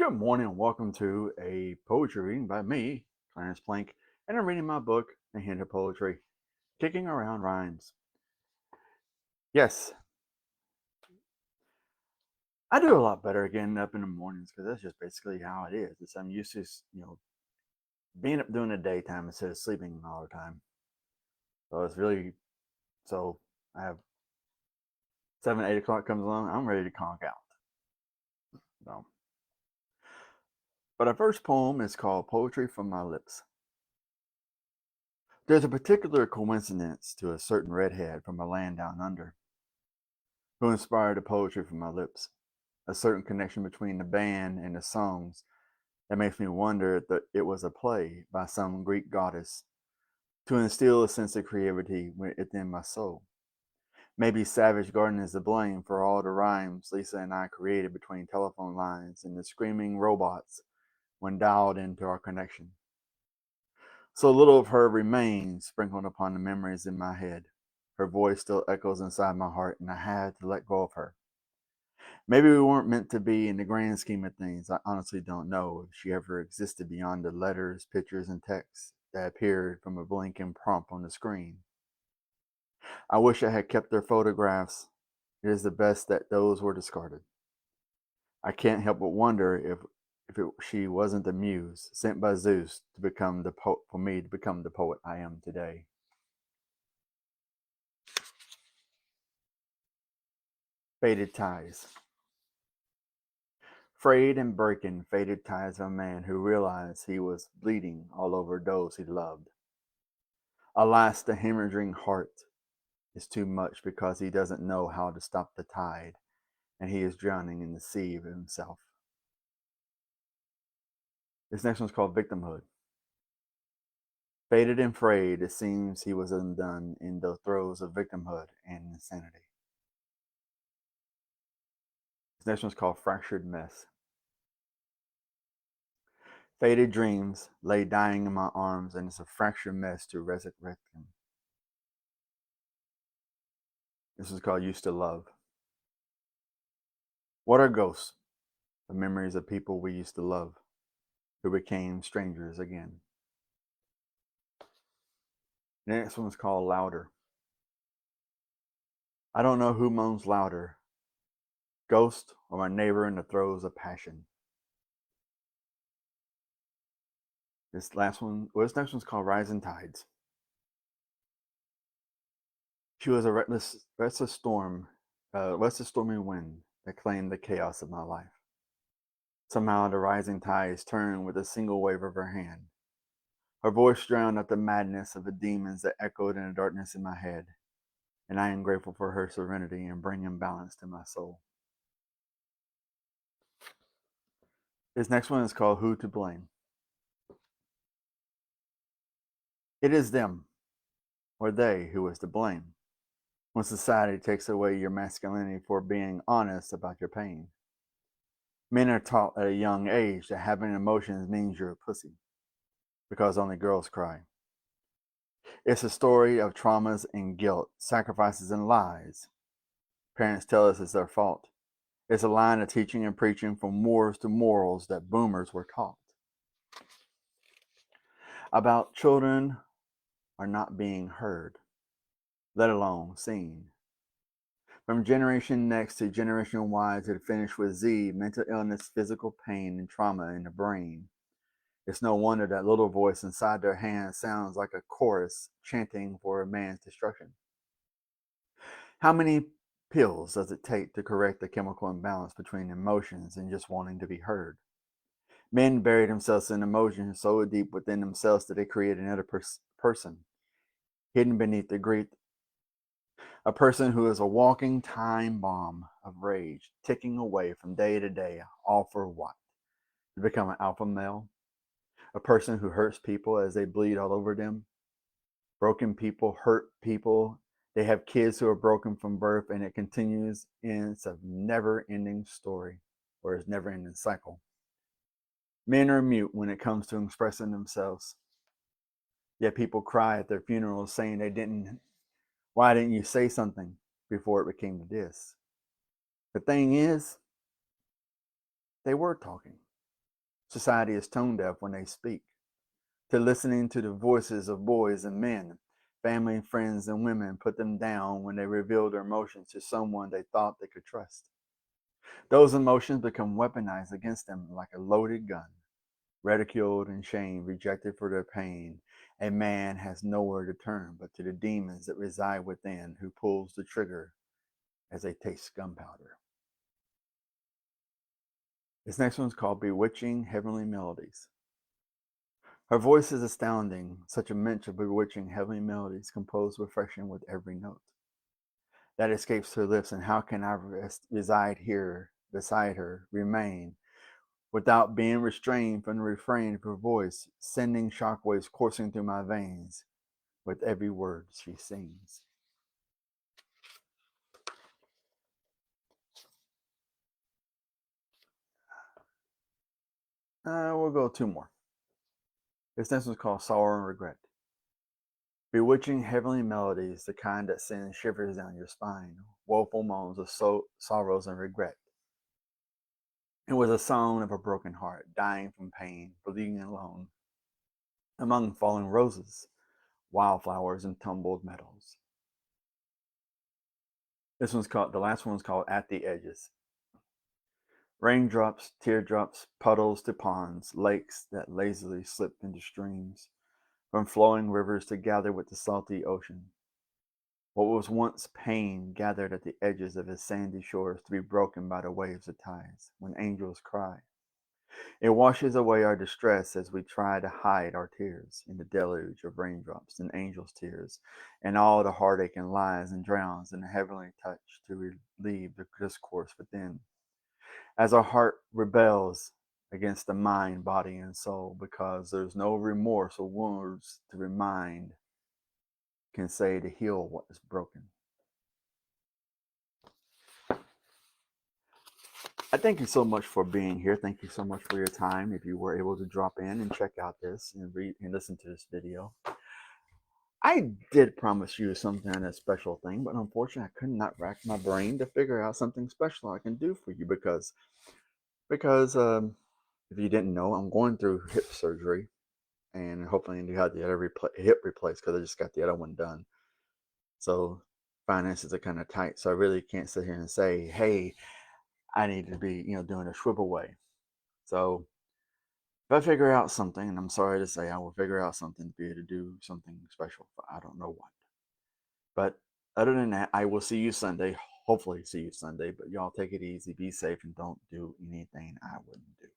Good morning and welcome to a poetry reading by me, ClarencePlank, and I'm reading my book, A Hint of Poetry, Kicking Around Rhymes. Yes, I do a lot better getting up in the mornings because that's just basically how it is. I'm used to, being up during the daytime instead of sleeping all the time. So it's really, so I have 7, 8 o'clock comes along, I'm ready to conk out. So, but our first poem is called Poetry from My Lips. There's a particular coincidence to a certain redhead from a land down under who inspired the poetry from my lips. A certain connection between the band and the songs that makes me wonder that it was a play by some Greek goddess to instill a sense of creativity within my soul. Maybe Savage Garden is to blame for all the rhymes Lisa and I created between telephone lines and the screaming robots when dialed into our connection. So little of her remains sprinkled upon the memories in my head. Her voice still echoes inside my heart, and I had to let go of her. Maybe we weren't meant to be in the grand scheme of things. I honestly don't know if she ever existed beyond the letters, pictures, and texts that appeared from a blinking prompt on the screen. I wish I had kept their photographs. It is the best that those were discarded. I can't help but wonder if she wasn't the muse sent by Zeus to become for me to become the poet I am today. Faded ties. Frayed and breaking, faded ties of a man who realized he was bleeding all over those he loved. Alas, the hemorrhaging heart is too much because he doesn't know how to stop the tide, and he is drowning in the sea of himself. This next one's called Victimhood. Faded and frayed, it seems he was undone in the throes of victimhood and insanity. This next one's called Fractured Mess. Faded dreams lay dying in my arms, and it's a fractured mess to resurrect them. This is called Used to Love. What are ghosts? The memories of people we used to love, who became strangers again. The next one's called Louder. I don't know who moans louder, ghost or my neighbor in the throes of passion. This next one's called Rising Tides. She was a restless stormy wind that claimed the chaos of my life. Somehow the rising tides turned with a single wave of her hand. Her voice drowned out the madness of the demons that echoed in the darkness in my head, and I am grateful for her serenity and bringing balance to my soul. This next one is called Who to Blame. It is them, or they, who is to blame when society takes away your masculinity for being honest about your pain. Men are taught at a young age that having emotions means you're a pussy, because only girls cry. It's a story of traumas and guilt, sacrifices and lies. Parents tell us it's their fault. It's a line of teaching and preaching from wars to morals that boomers were taught. About children are not being heard, let alone seen. From Generation Next to Generation Y to the finish with Z, mental illness, physical pain, and trauma in the brain. It's no wonder that little voice inside their hand sounds like a chorus chanting for a man's destruction. How many pills does it take to correct the chemical imbalance between emotions and just wanting to be heard? Men bury themselves in emotions so deep within themselves that they create another person, hidden beneath the grief. A person who is a walking time bomb of rage, ticking away from day to day, all for what? To become an alpha male? A person who hurts people as they bleed all over them? Broken people hurt people. They have kids who are broken from birth, and it continues in it's a never-ending story, or it's never-ending cycle. Men are mute when it comes to expressing themselves. Yet people cry at their funerals saying why didn't you say something before it became this? The thing is, they were talking. Society is tone deaf when they speak, to listening to the voices of boys and men, family, friends, and women put them down when they reveal their emotions to someone they thought they could trust. Those emotions become weaponized against them like a loaded gun. Ridiculed and shamed, rejected for their pain, a man has nowhere to turn but to the demons that reside within, who pulls the trigger as they taste gunpowder. This next one's called Bewitching Heavenly Melodies. Her voice is astounding, such a minch of bewitching heavenly melodies composed refreshing with every note that escapes her lips, and how can I reside here beside her, remain, without being restrained from the refrain of her voice, sending shockwaves coursing through my veins with every word she sings. We'll go two more. This next one's called Sorrow and Regret. Bewitching heavenly melodies, the kind that send shivers down your spine, woeful moans of sorrows and regret. It was a song of a broken heart, dying from pain, bleeding alone, among fallen roses, wildflowers, and tumbled metals. The last one's called At the Edges. Raindrops, teardrops, puddles to ponds, lakes that lazily slip into streams, from flowing rivers to gather with the salty ocean. What was once pain gathered at the edges of his sandy shores to be broken by the waves of tides, when angels cry. It washes away our distress as we try to hide our tears in the deluge of raindrops and angels' tears, and all the heartache and lies and drowns in a heavenly touch to relieve the discourse within. As our heart rebels against the mind, body, and soul, because there's no remorse or words to remind can say to heal what is broken. I thank you so much for being here. Thank you so much for your time. If you were able to drop in and check out this and read and listen to this video, I did promise you some kind of special thing, but unfortunately, I could not rack my brain to figure out something special I can do for you because if you didn't know, I'm going through hip surgery, and hopefully you had the other hip replaced because I just got the other one done. So finances are kind of tight, so I really can't sit here and say, "Hey, I need to be, doing a swivel way." So if I figure out something, and I'm sorry to say, I will figure out something to be able to do something special. For, I don't know what. But other than that, I will see you Sunday. Hopefully, see you Sunday. But y'all take it easy, be safe, and don't do anything I wouldn't do.